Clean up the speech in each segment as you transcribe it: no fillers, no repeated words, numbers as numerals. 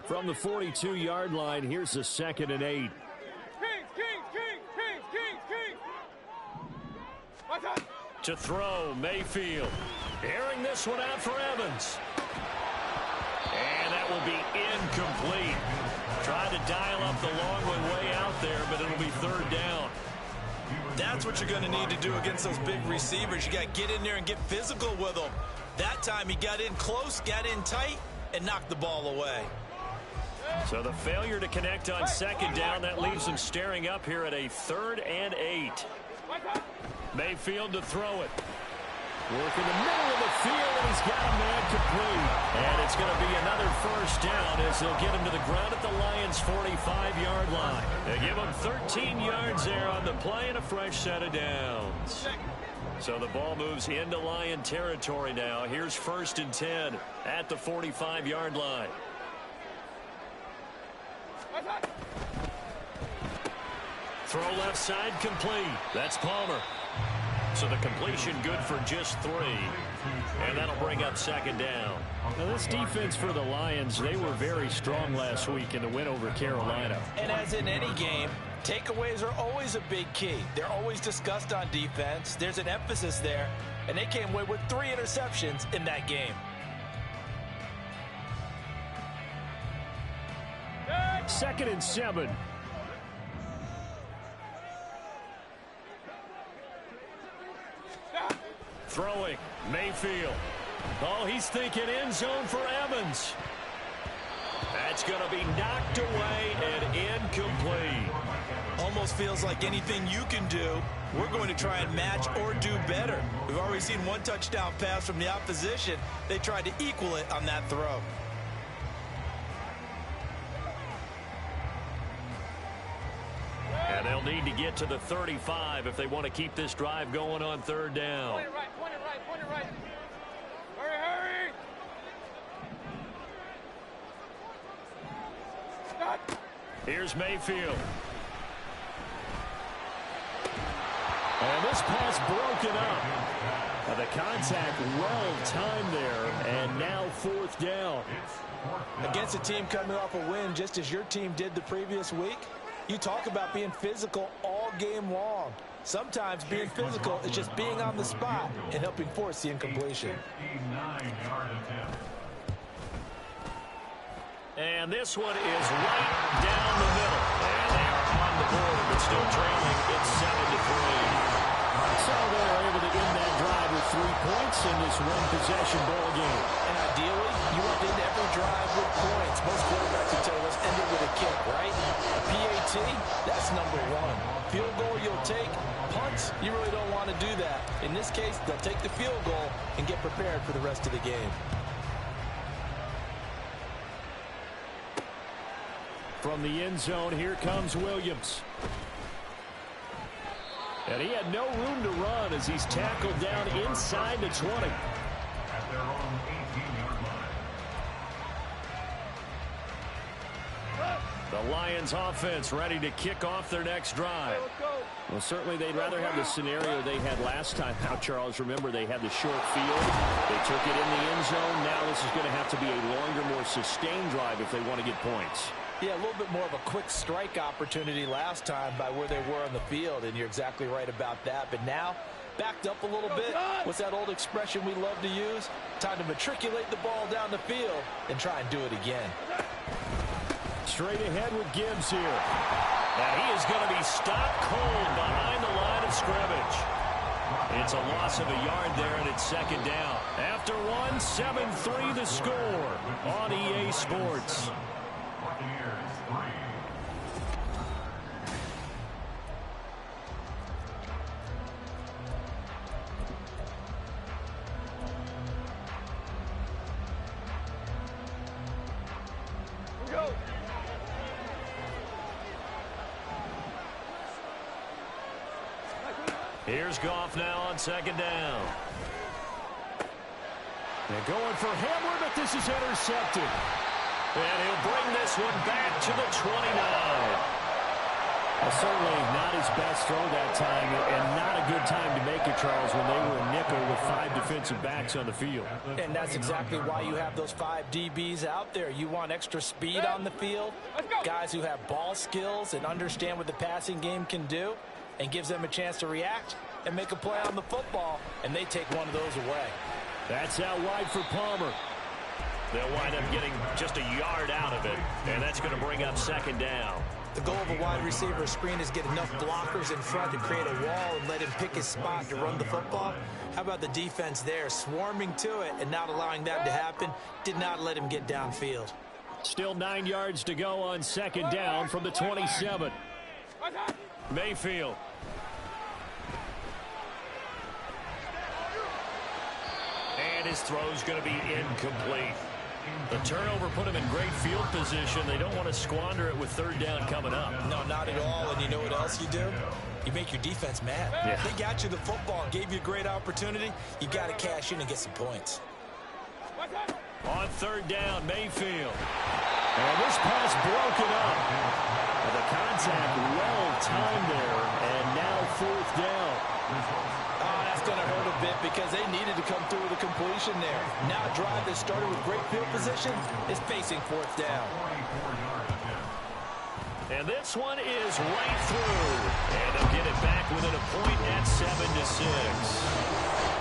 From the 42-yard line, here's a 2nd and 8. To throw, Mayfield. Airing this one out for Evans. And that will be incomplete. Tried to dial up the long one way out there, but it'll be 3rd down. That's what you're going to need to do against those big receivers. You got to get in there and get physical with them. That time he got in close, got in tight, and knocked the ball away. So the failure to connect on 2nd down, that leaves him staring up here at a 3rd and 8. Mayfield to throw it. Work in the middle of the field, and he's got a man complete. And it's going to be another 1st down as they'll get him to the ground at the Lions' 45-yard line. They give him 13 yards there on the play and a fresh set of downs. So the ball moves into Lion territory now. Here's 1st and 10 at the 45-yard line. Throw left side complete. That's Palmer. So the completion good for just 3. And that'll bring up 2nd down. Now this defense for the Lions, they were very strong last week in the win over Carolina. And as in any game, takeaways are always a big key. They're always discussed on defense. There's an emphasis there. And they came away with 3 interceptions in that game. 2nd and 7. Throwing, Mayfield. Oh, he's thinking end zone for Evans. That's going to be knocked away and incomplete. Almost feels like anything you can do, we're going to try and match or do better. We've already seen 1 touchdown pass from the opposition. They tried to equal it on that throw. And they'll need to get to the 35 if they want to keep this drive going on 3rd down. Point it right. Hurry! Stop. Here's Mayfield. And this pass broken up. The contact well timed there, and now 4th down. Against a team coming off a win just as your team did the previous week, you talk about being physical all game long. Sometimes being physical is just being on the spot and helping force the incompletion. And this one is right down the middle. And they are on the board, but still trailing. It's 7-3. So they're able to end that drive with 3 points in this one-possession ball game. And ideally, you want to end every drive with points. Most quarterbacks will tell you, let's end it with a kick, right? A PAT, that's number 1. Field goal you'll take. Punts, you really don't want to do that. In this case, they'll take the field goal and get prepared for the rest of the game. From the end zone, here comes Williams. And he had no room to run as he's tackled down inside the 20. At their own 18-yard line. The Lions offense ready to kick off their next drive. Well, certainly they'd rather have the scenario they had last time out, Charles. Remember, they had the short field. They took it in the end zone. Now this is going to have to be a longer, more sustained drive if they want to get points. Yeah, a little bit more of a quick strike opportunity last time by where they were on the field, and you're exactly right about that. But now, backed up a little bit. What's that old expression we love to use? Time to matriculate the ball down the field and try and do it again. Straight ahead with Gibbs here. And he is going to be stopped cold behind the line of scrimmage. It's a loss of a yard there, and it's 2nd down. After one, 7-3 the score on EA Sports. Here's Goff now on 2nd down. They're going for Hamler, but this is intercepted. And he'll bring this one back to the 29. Well, certainly not his best throw that time, and not a good time to make it, Charles, when they were a nickel with 5 defensive backs on the field. And that's exactly why you have those 5 DBs out there. You want extra speed on the field, guys who have ball skills and understand what the passing game can do, and gives them a chance to react and make a play on the football, and they take one of those away. That's out wide for Palmer. They'll wind up getting just a yard out of it, and that's going to bring up second down. The goal of a wide receiver screen is get enough blockers in front to create a wall and let him pick his spot to run the football. How about the defense there, swarming to it and not allowing that to happen? Did not let him get downfield. Still 9 yards to go on second down from the 27. Mayfield. And his throw's going to be incomplete. The turnover put him in great field position. They don't want to squander it with third down coming up. No, not at all. And you know what else you do? You make your defense mad. Yeah. They got you the football, gave you a great opportunity. You got to cash in and get some points. On third down, Mayfield. And this pass broken up. And the contact well timed there. And now fourth down. Oh, that's going to hurt a bit because they needed to come through with a completion there. Now a drive that started with great field position is facing fourth down. And this one is right through. And they'll get it back within a point at 7-6.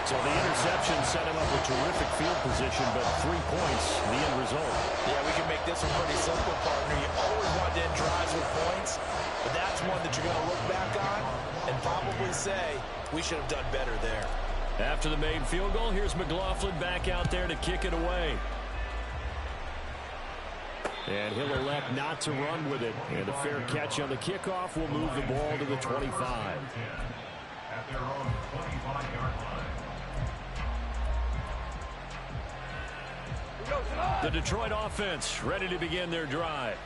So the interception set him up with terrific field position, but 3 points, the end result. Yeah, we can make this one pretty simple, partner. You always want to end drives with points, but that's one that you're going to look back on and probably say, we should have done better there. After the made field goal, here's McLaughlin back out there to kick it away. And he'll elect not to run with it. And a fair catch on the kickoff will move the ball to the 25. At their own 25-yard line. The Detroit offense ready to begin their drive.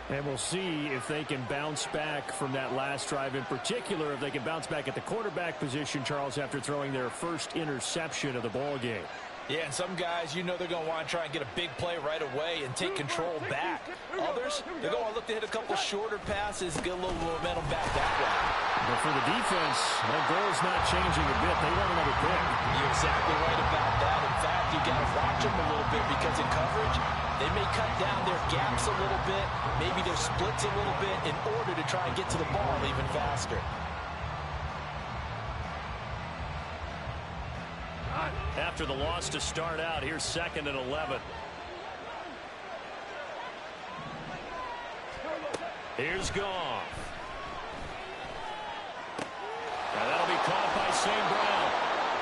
And we'll see if they can bounce back from that last drive, in particular if they can bounce back at the quarterback position, Charles, after throwing their first interception of the ball game. Yeah, and some guys, you know they're going to want to try and get a big play right away and take control back. Others, they're going to look to hit a couple shorter passes, get a little momentum back that way. But for the defense, that goal's not changing a bit. They want another pick. You're exactly right about that. In fact, you got to watch them a little bit because in coverage, they may cut down their gaps a little bit, maybe their splits a little bit in order to try and get to the ball even faster. After the loss to start out, here's 2nd and 11. Here's Goff. And that'll be caught by St. Brown.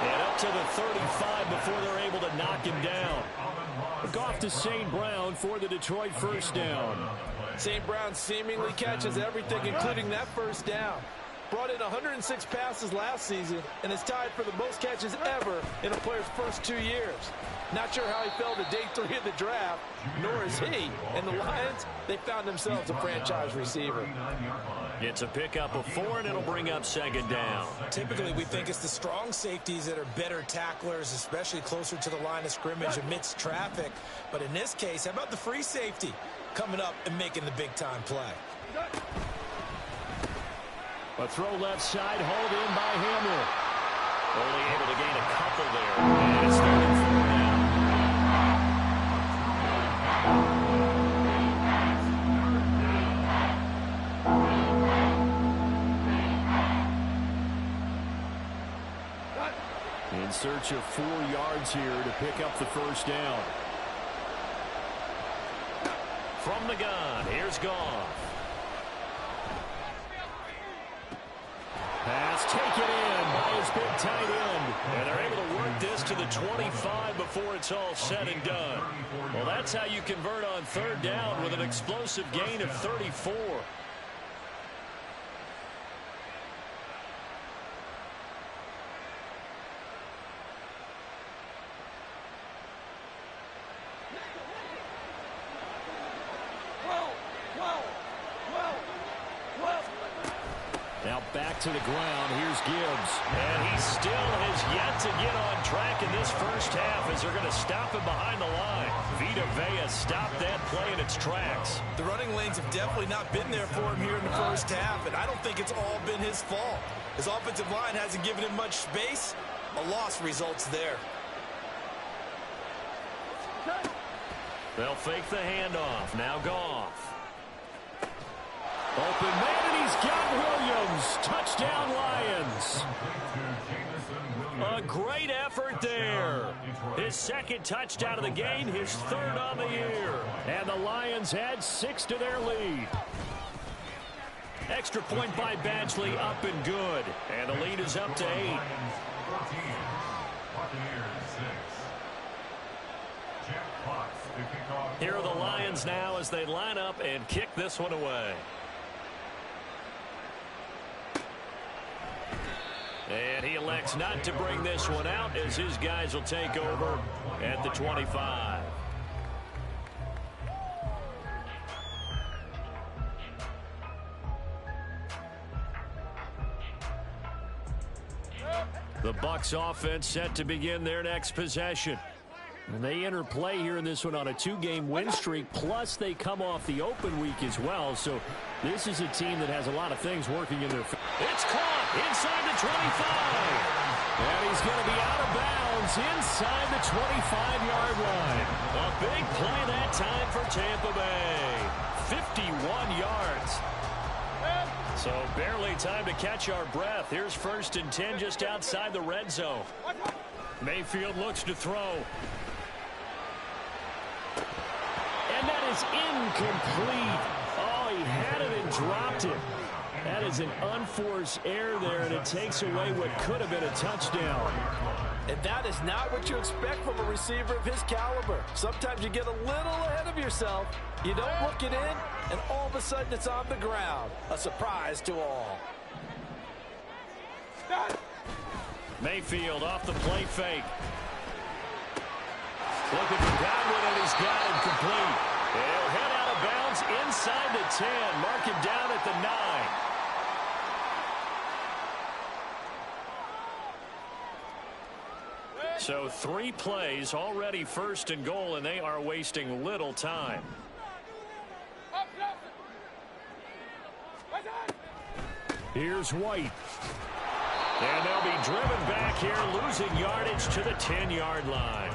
And up to the 35 before they're able to knock him down. Goff to St. Brown for the Detroit first down. St. Brown seemingly catches everything, including that first down. Brought in 106 passes last season and is tied for the most catches ever in a player's first 2 years. Not sure how he fell to day 3 of the draft, nor is he. And the Lions, they found themselves a franchise receiver. It's a pickup of 4, and it'll bring up second down. Typically, we think it's the strong safeties that are better tacklers, especially closer to the line of scrimmage amidst traffic. But in this case, how about the free safety coming up and making the big-time play? A throw left side, hauled in by Hamill. Only able to gain a couple there. And it's 3rd and 4 now. In search of 4 yards here to pick up the first down. From the gun, here's Goff. Pass taken in by his big tight end. And they're able to work this to the 25 before it's all said and done. Well, that's how you convert on third down with an explosive gain of 34. Now back to the ground. Here's Gibbs. And he still has yet to get on track in this first half as they're going to stop him behind the line. Vita Vea stopped that play in its tracks. The running lanes have definitely not been there for him here in the first half, and I don't think it's all been his fault. His offensive line hasn't given him much space. A loss results there. They'll fake the handoff. Now Goff. Open man, and he's got Williams. Touchdown, Lions. A great effort there. His second touchdown of the game, his third on the year. And the Lions add 6 to their lead. Extra point by Badgley, up and good. And the lead is up to 8. Here are the Lions now as they line up and kick this one away. And he elects not to bring this one out as his guys will take over at the 25. The Bucs offense set to begin their next possession. And they enter play here in this one on a 2-game win streak, plus they come off the open week as well. So this is a team that has a lot of things working in their favor. It's caught inside the 25. And he's going to be out of bounds inside the 25-yard line. A big play that time for Tampa Bay. 51 yards. So barely time to catch our breath. Here's 1st and 10 just outside the red zone. Mayfield looks to throw. And that is incomplete. Oh, he had it and dropped it. That is an unforced error there, and it takes away what could have been a touchdown. And that is not what you expect from a receiver of his caliber. Sometimes you get a little ahead of yourself. You don't look it in, and all of a sudden it's on the ground. A surprise to all. Mayfield off the play fake. Looking for Godwin, and he's got him complete. He'll head out of bounds inside the 10. Mark him down at the 9. So 3 plays, already 1st and goal, and they are wasting little time. Here's White. And they'll be driven back here, losing yardage to the 10-yard line.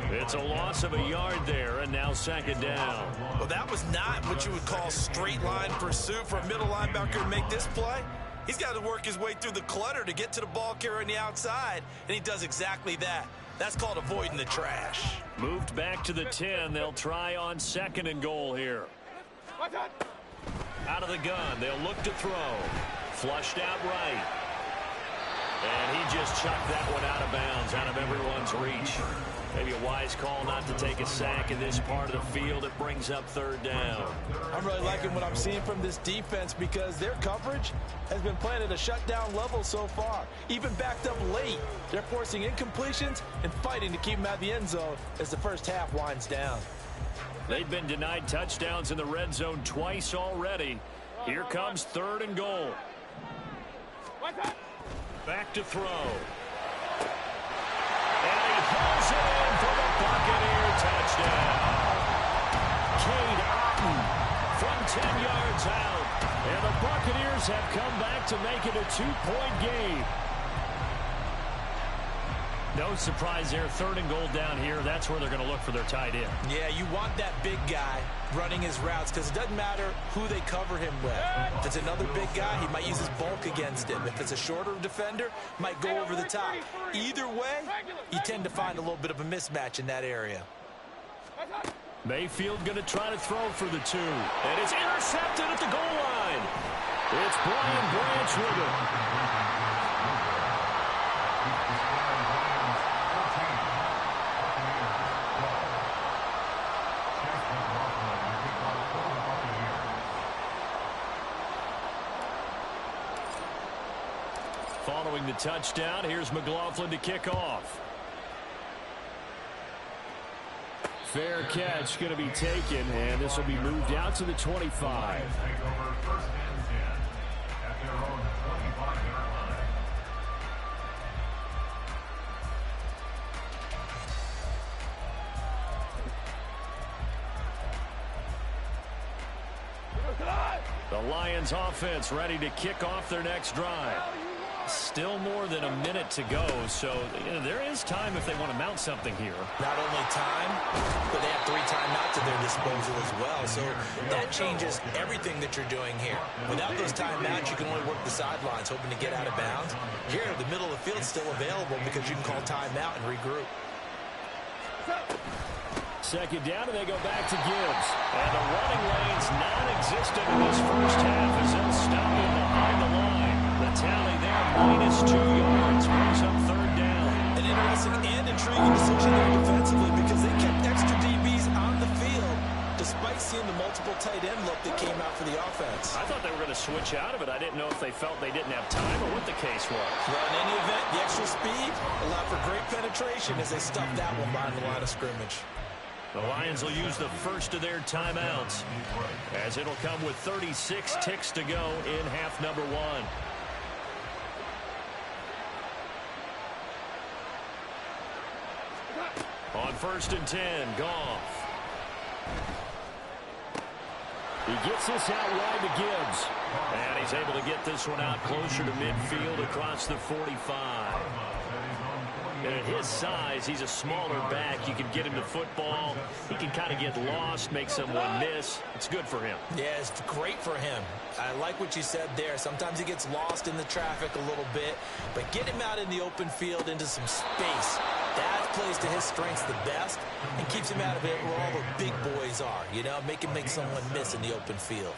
It's a loss of a yard there, and now 2nd down. Well, that was not what you would call straight line pursuit for a middle linebacker to make this play. He's got to work his way through the clutter to get to the ball carrier on the outside, and he does exactly that. That's called avoiding the trash. Moved back to the 10. They'll try on 2nd and goal here. Out of the gun. They'll look to throw. Flushed out right. And he just chucked that one out of bounds, out of everyone's reach. Maybe a wise call not to take a sack in this part of the field. It brings up 3rd down. I'm really liking what I'm seeing from this defense because their coverage has been playing at a shutdown level so far. Even backed up late, they're forcing incompletions and fighting to keep them out of the end zone as the first half winds down. They've been denied touchdowns in the red zone twice already. Here comes 3rd and goal. Back to throw. And he hauls it in for the Buccaneer touchdown. Cade Otton from 10 yards out. And the Buccaneers have come back to make it a 2-point game. No surprise there. 3rd and goal down here. That's where they're going to look for their tight end. Yeah, you want that big guy running his routes because it doesn't matter who they cover him with. If it's another big guy, he might use his bulk against him. If it's a shorter defender, might go over the top. Either way, you tend to find a little bit of a mismatch in that area. Mayfield going to try to throw for the 2. And it's intercepted at the goal line. It's Brian Branch with it. Following the touchdown, here's McLaughlin to kick off. Fair catch going to be taken, and this will be moved out to the 25. Lions offense ready to kick off their next drive. Still more than a minute to go, so there is time if they want to mount something here. Not only time, but they have 3 timeouts at their disposal as well, so that changes everything that you're doing here. Without those timeouts, you can only work the sidelines, hoping to get out of bounds. Here, the middle of the field is still available because you can call timeout and regroup. Second down, and they go back to Gibbs. And the running lane's non-existent in this first half as they'll stop him behind the line. The tally there, -2 yards, brings up third down. An interesting and intriguing decision there defensively because they kept extra DBs on the field despite seeing the multiple tight end look that came out for the offense. I thought they were going to switch out of it. I didn't know if they felt they didn't have time or what the case was. Well, in any event, the extra speed allowed for great penetration as they stuffed that one behind the line of scrimmage. The Lions will use the first of their timeouts as it'll come with 36 ticks to go in half number 1. On 1st and 10, Goff. He gets this out wide to Gibbs. And he's able to get this one out closer to midfield across the 45. And at his size, he's a smaller back. You can get him the football. He can kind of get lost, make someone miss. It's good for him. Yeah, it's great for him. I like what you said there. Sometimes he gets lost in the traffic a little bit, but get him out in the open field into some space. That plays to his strengths the best and keeps him out of it where all the big boys are. You know, make someone miss in the open field.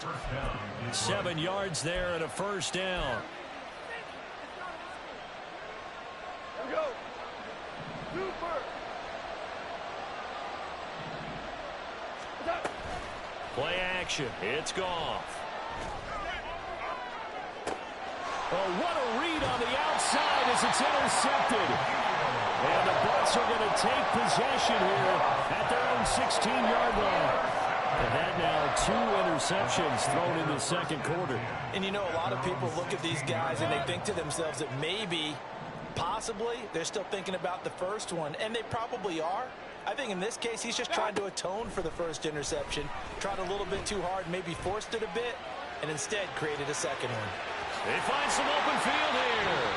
7 yards there and a first down. Here we go. Super. Play action. It's Goff. Oh, what a read on the outside as it's intercepted. And the Bucs are going to take possession here at their own 16-yard line. And that now 2 interceptions thrown in the second quarter. And you know, a lot of people look at these guys and they think to themselves that maybe, possibly, they're still thinking about the first one. And they probably are. I think in this case, he's just trying to atone for the first interception. Tried a little bit too hard, maybe forced it a bit, and instead created a second one. They find some open field here.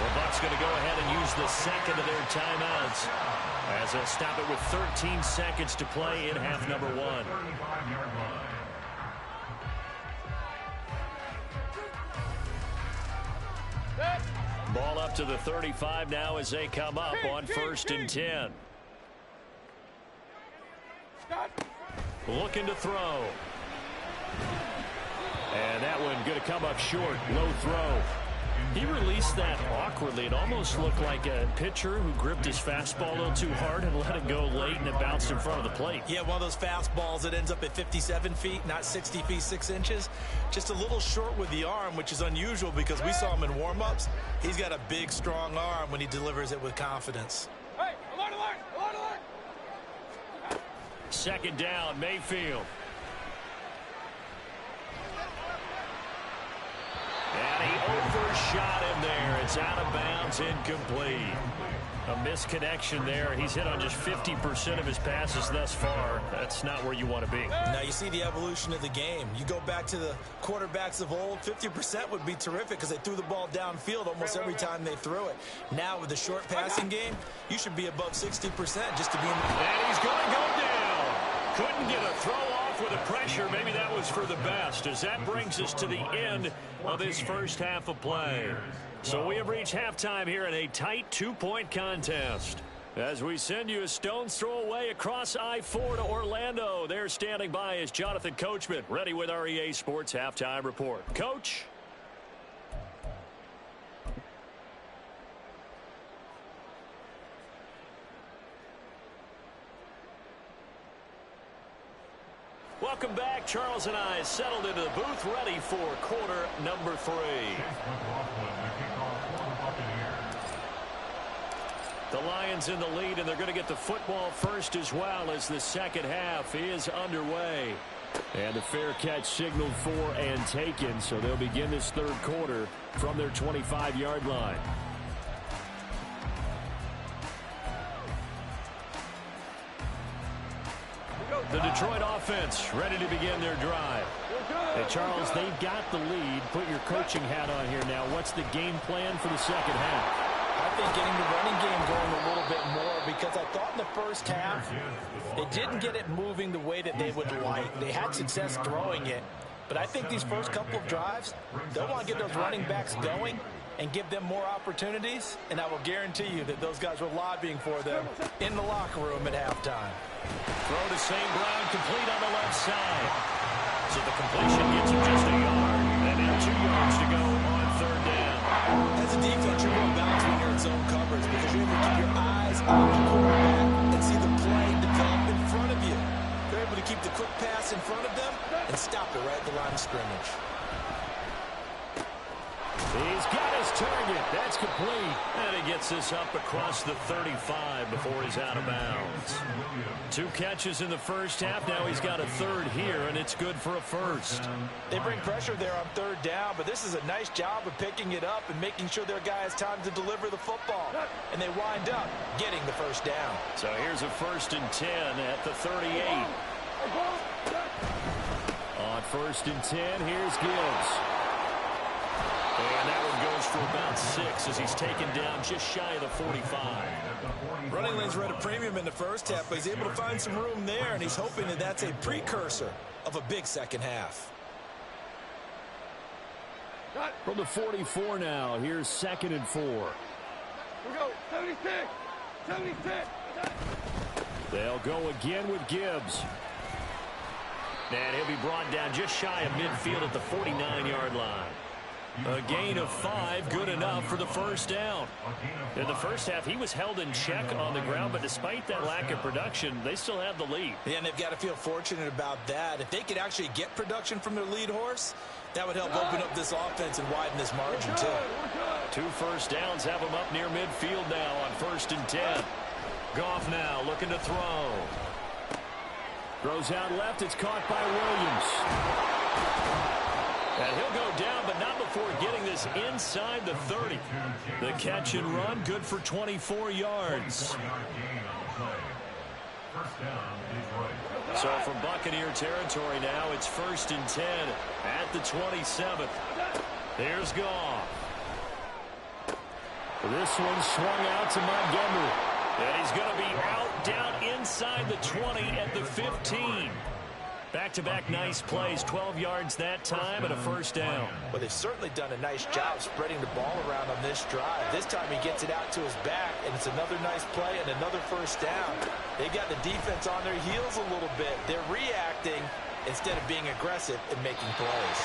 The Bucs going to go ahead and use the second of their timeouts as they'll stop it with 13 seconds to play in half number 1. Ball up to the 35 now as they come up on 1st and 10. Looking to throw. And that one going to come up short. Low throw. He released that awkwardly. It almost looked like a pitcher who gripped his fastball a little too hard and let it go late, and it bounced in front of the plate. Yeah, one of those fastballs that ends up at 57 feet, not 60 feet, 6 inches. Just a little short with the arm, which is unusual because we saw him in warm-ups. He's got a big, strong arm when he delivers it with confidence. Hey, alert, alert, alert, alert. Second down, Mayfield. And he overshot him there. It's out of bounds, incomplete. A misconnection there. He's hit on just 50% of his passes thus far. That's not where you want to be. Now you see the evolution of the game. You go back to the quarterbacks of old, 50% would be terrific because they threw the ball downfield almost every time they threw it. Now with the short passing game, you should be above 60% just to be in the... And he's going to go down. Couldn't get a throw off with the pressure. Maybe that was for the best, as that brings us to the end of this first half of play. So we have reached halftime here in a tight 2-point contest. As we send you a stone's throw away across I-4 to Orlando. There standing by is Jonathan Coachman, ready with our EA Sports Halftime Report. Coach? Welcome back. Charles and I settled into the booth, ready for quarter number 3. The Lions in the lead, and they're going to get the football first as well as the second half is underway. And a fair catch signaled for and taken, so they'll begin this third quarter from their 25-yard line. The Detroit offense ready to begin their drive. Hey, Charles, they've got the lead. Put your coaching hat on here now. What's the game plan for the second half? I think getting the running game going a little bit more, because I thought in the first half they didn't get it moving the way that they would like. They had success throwing it, but I think these first couple of drives, they'll want to get those running backs going and give them more opportunities, and I will guarantee you that those guys were lobbying for them in the locker room at halftime. Throw to St. Brown, complete on the left side. So the completion gets him just a yard, and now 2 yards to go on third down. As a defense, you're going to balance when you're in zone coverage, because you're able to keep your eyes on the quarterback and see the play develop in front of you. You're able to keep the quick pass in front of them and stop it right at the line of scrimmage. He's got his target. That's complete. And he gets this up across the 35 before he's out of bounds. 2 catches in the first half. Now he's got a third here, and it's good for a first. They bring pressure there on third down, but this is a nice job of picking it up and making sure their guy has time to deliver the football. And they wind up getting the first down. So here's a 1st and 10 at the 38. On 1st and 10, here's Gibbs. And that one goes for about 6 as he's taken down just shy of the 45. Running lanes were at a premium in the first half, but he's able to find some room there, and he's hoping that that's a precursor of a big second half. From the 44 now, here's 2nd and 4. We go, 76, 76. They'll go again with Gibbs. And he'll be brought down just shy of midfield at the 49-yard line. A gain of 5, good enough for the first down. In the first half, he was held in check on the ground, but despite that lack of production, they still have the lead. Yeah, and they've got to feel fortunate about that. If they could actually get production from their lead horse, that would help open up this offense and widen this margin, too. 2 first downs have him up near midfield now on 1st and 10. Goff now looking to throw. Throws out left. It's caught by Williams. And he'll go down, but not before getting this inside the 30. The catch and run, good for 24 yards. So from Buccaneer territory now, it's 1st and 10 at the 27th. Here's Goff. This one swung out to Montgomery. And he's going to be out down inside the 20 at the 15. Back-to-back nice plays, 12 yards that time and a first down. Well, they've certainly done a nice job spreading the ball around on this drive. This time he gets it out to his back, and it's another nice play and another first down. They got the defense on their heels a little bit. They're reacting instead of being aggressive and making plays.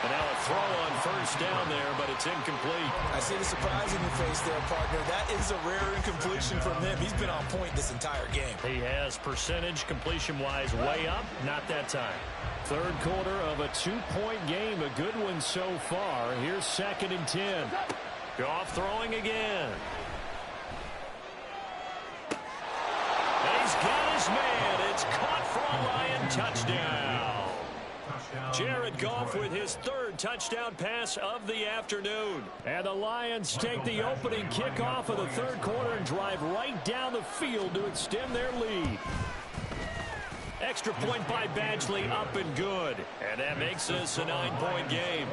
And now a throw on first down there, but it's incomplete. I see the surprise in your face there, partner. That is a rare incompletion from him. He's been on point this entire game. He has percentage completion-wise way up, not that time. Third quarter of a 2-point game, a good one so far. Here's 2nd and 10. Goff throwing again. And he's got his man. It's caught for a Lion touchdown. Jared Goff with his 3rd touchdown pass of the afternoon. And the Lions take the opening kickoff of the third quarter and drive right down the field to extend their lead. Extra point by Badgley, up and good. And that makes this a 9-point game.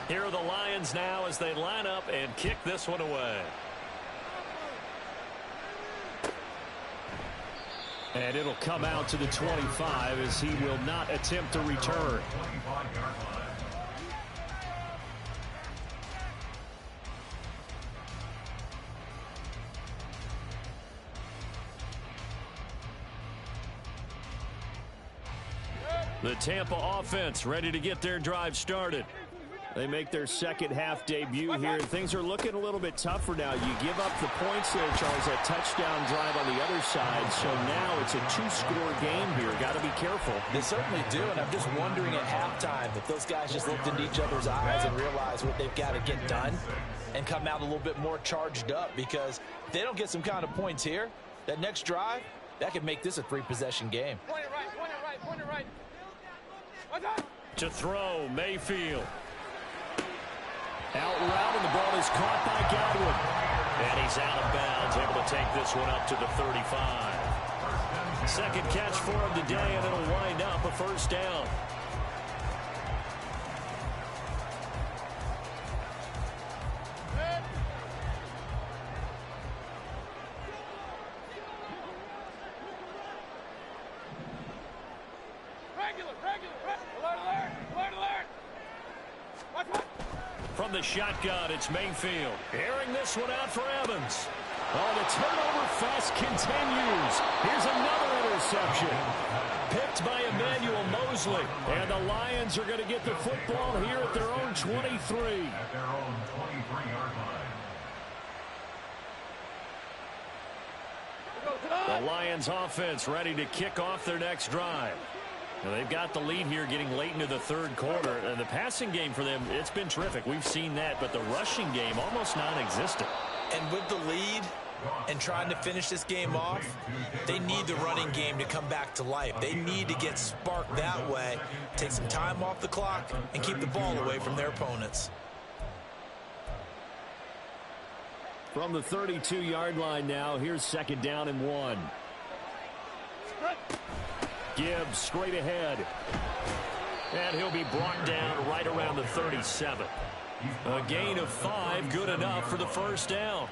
Here are the Lions now as they line up and kick this one away. And it'll come out to the 25 as he will not attempt to return. The Tampa offense ready to get their drive started. They make their second half debut here, and things are looking a little bit tougher now. You give up the points there, Charles, that touchdown drive on the other side. So now it's a 2-score game here. Got to be careful. They certainly do, and I'm just wondering at halftime if those guys just looked into each other's eyes and realized what they've got to get done and come out a little bit more charged up, because if they don't get some kind of points here, that next drive, that could make this a 3-possession game. Point it right, point it right, point it right. To throw, Mayfield. Out route, and the ball is caught by Godwin. And he's out of bounds, able to take this one up to the 35. Second catch for him today, and it'll wind up a first down. From the shotgun, it's Mayfield. Airing this one out for Evans. Oh, the turnover fest continues. Here's another interception. Picked by Emmanuel Mosley. And the Lions are going to get the football here at their own 23. At their own 23-yard line. The Lions offense ready to kick off their next drive. Now they've got the lead here getting late into the third quarter. And the passing game for them, it's been terrific. We've seen that, but the rushing game almost non-existent. And with the lead and trying to finish this game off, they need the running game to come back to life. They need to get sparked that way, take some time off the clock, and keep the ball away from their opponents. From the 32-yard line now, here's second down and 1. Gibbs straight ahead. And he'll be brought down right around the 37. A gain of 5, good enough for the first down.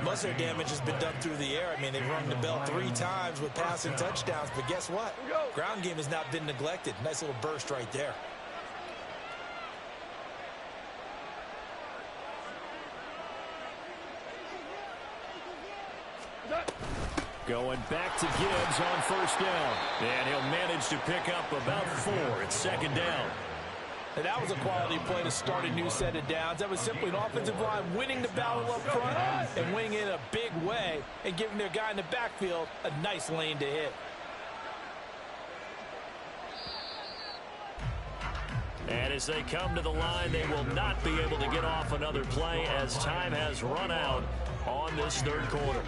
Most of their damage has been done through the air. I mean, they've rung the bell 3 times with passing touchdowns, but guess what? Ground game has not been neglected. Nice little burst right there. Going back to Gibbs on first down. And he'll manage to pick up about 4. It's second down. And that was a quality play to start a new set of downs. That was simply an offensive line winning the battle up front and winning it in a big way and giving their guy in the backfield a nice lane to hit. And as they come to the line, they will not be able to get off another play as time has run out on this third quarter.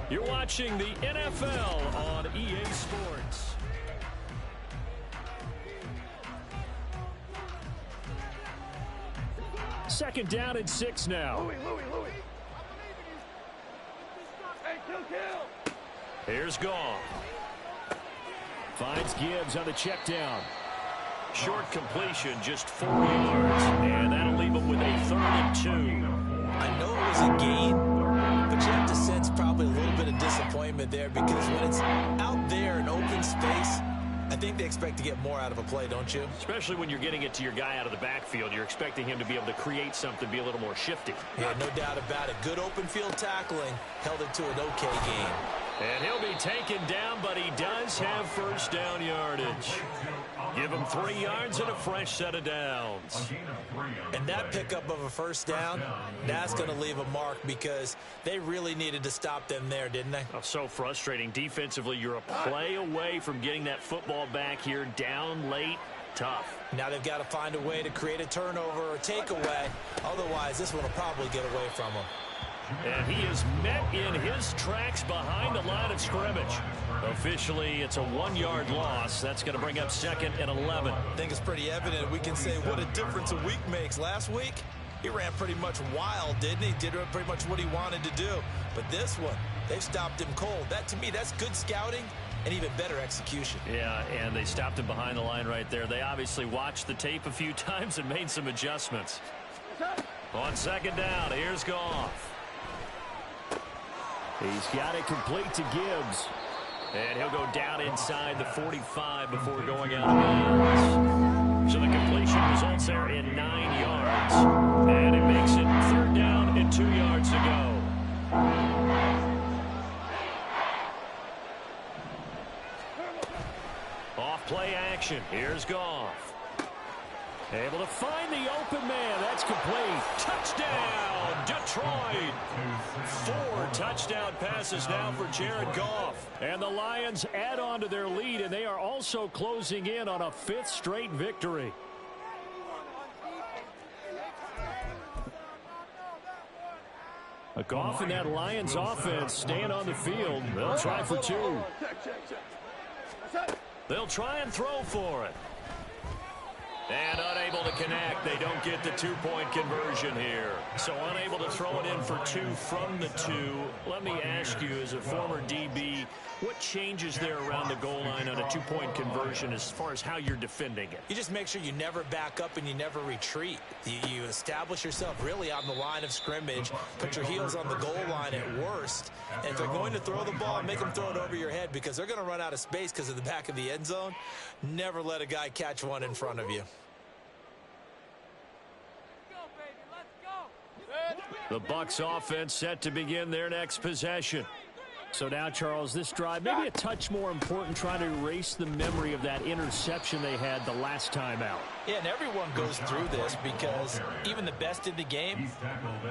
You're watching the NFL on EA Sports. Second down and 6 now. Louis. Hey, kill. Here's Goff. Finds Gibbs on the check down. Short completion, just 4 yards. And that'll leave him with a 3rd and 2. I know it was a gain, but you have to sense probably a little bit of disappointment there because when it's out there in open space, I think they expect to get more out of a play, don't you? Especially when you're getting it to your guy out of the backfield. You're expecting him to be able to create something, be a little more shifty. Yeah, no doubt about it. Good open field tackling held it to an okay game. And he'll be taken down, but he does have first down yardage. Give him 3 yards and a fresh set of downs. And that pickup of a first down, that's going to leave a mark because they really needed to stop them there, didn't they? Oh, so frustrating. Defensively, you're a play away from getting that football back here down late. Tough. Now they've got to find a way to create a turnover or takeaway. Otherwise, this one will probably get away from them. And he is met in his tracks behind the line of scrimmage. Officially, it's a 1-yard loss. That's going to bring up 2nd and 11. I think it's pretty evident. We can say what a difference a week makes. Last week, he ran pretty much wild, didn't he? Did pretty much what he wanted to do. But this one, they've stopped him cold. That, to me, that's good scouting and even better execution. Yeah, and they stopped him behind the line right there. They obviously watched the tape a few times and made some adjustments. On second down, here's Goff. He's got it complete to Gibbs. And he'll go down inside the 45 before going out of bounds. So the completion results there in 9 yards. And it makes it 3rd down and 2 yards to go. Off play action. Here's Goff. Able to find the open man. That's complete. Touchdown, Detroit. 4 touchdown passes now for Jared Goff. And the Lions add on to their lead, and they are also closing in on a 5th straight victory. Goff and that Lions offense staying on the field. They'll try for 2. They'll try and throw for it. And unable to connect. They don't get the two-point conversion here. So unable to throw it in for two from the two. Let me ask you, as a former DB, what changes there around the goal line on a two-point conversion as far as how you're defending it? You just make sure you never back up and you never retreat. You establish yourself really on the line of scrimmage, put your heels on the goal line at worst, and if they're going to throw the ball, make them throw it over your head because they're going to run out of space because of the back of the end zone. Never let a guy catch one in front of you. The Bucs offense set to begin their next possession. So now, Charles, this drive maybe a touch more important, trying to erase the memory of that interception they had the last time out. Yeah, and everyone goes through this because even the best in the game,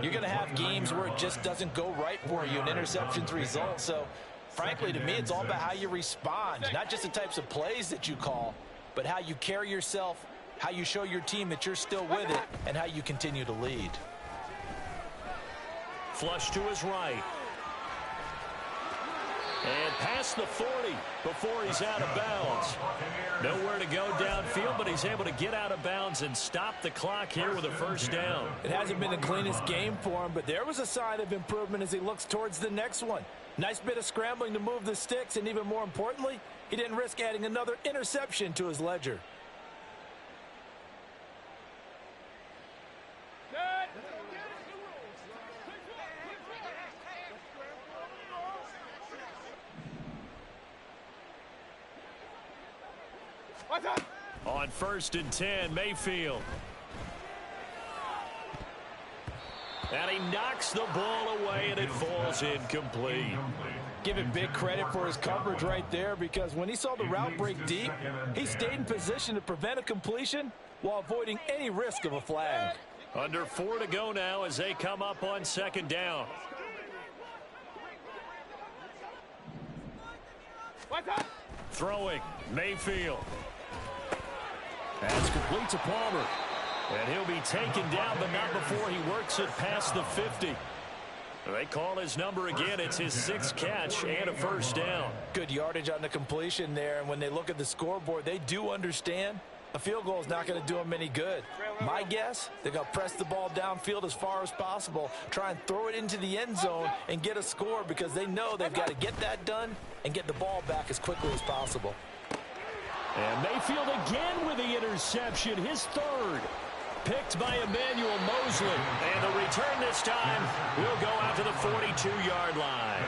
you're going to have games where it just doesn't go right for you, and interceptions result. So, frankly, to me, it's all about how you respond, not just the types of plays that you call, but how you carry yourself, how you show your team that you're still with it, and how you continue to lead. Flush to his right. And past the 40 before he's out of bounds. Nowhere to go downfield, but he's able to get out of bounds and stop the clock here with a first down. It hasn't been the cleanest game for him, but there was a sign of improvement as he looks towards the next one. Nice bit of scrambling to move the sticks, and even more importantly, he didn't risk adding another interception to his ledger. On 1st and 10, Mayfield. And he knocks the ball away, and it falls incomplete. Give him big credit for his coverage right there, because when he saw the route break deep, he stayed in position to prevent a completion while avoiding any risk of a flag. Under 4 to go now as they come up on 2nd down. Throwing, Mayfield. That's complete to Palmer. And he'll be taken down, but not before he works it past the 50. They call his number again. It's his 6th catch and a first down. Good yardage on the completion there, and when they look at the scoreboard, they do understand a field goal is not going to do them any good. My guess, they're going to press the ball downfield as far as possible, try and throw it into the end zone and get a score, because they know they've got to get that done and get the ball back as quickly as possible. And Mayfield again with the interception, his 3rd. Picked by Emmanuel Mosley. And the return this time will go out to the 42-yard line.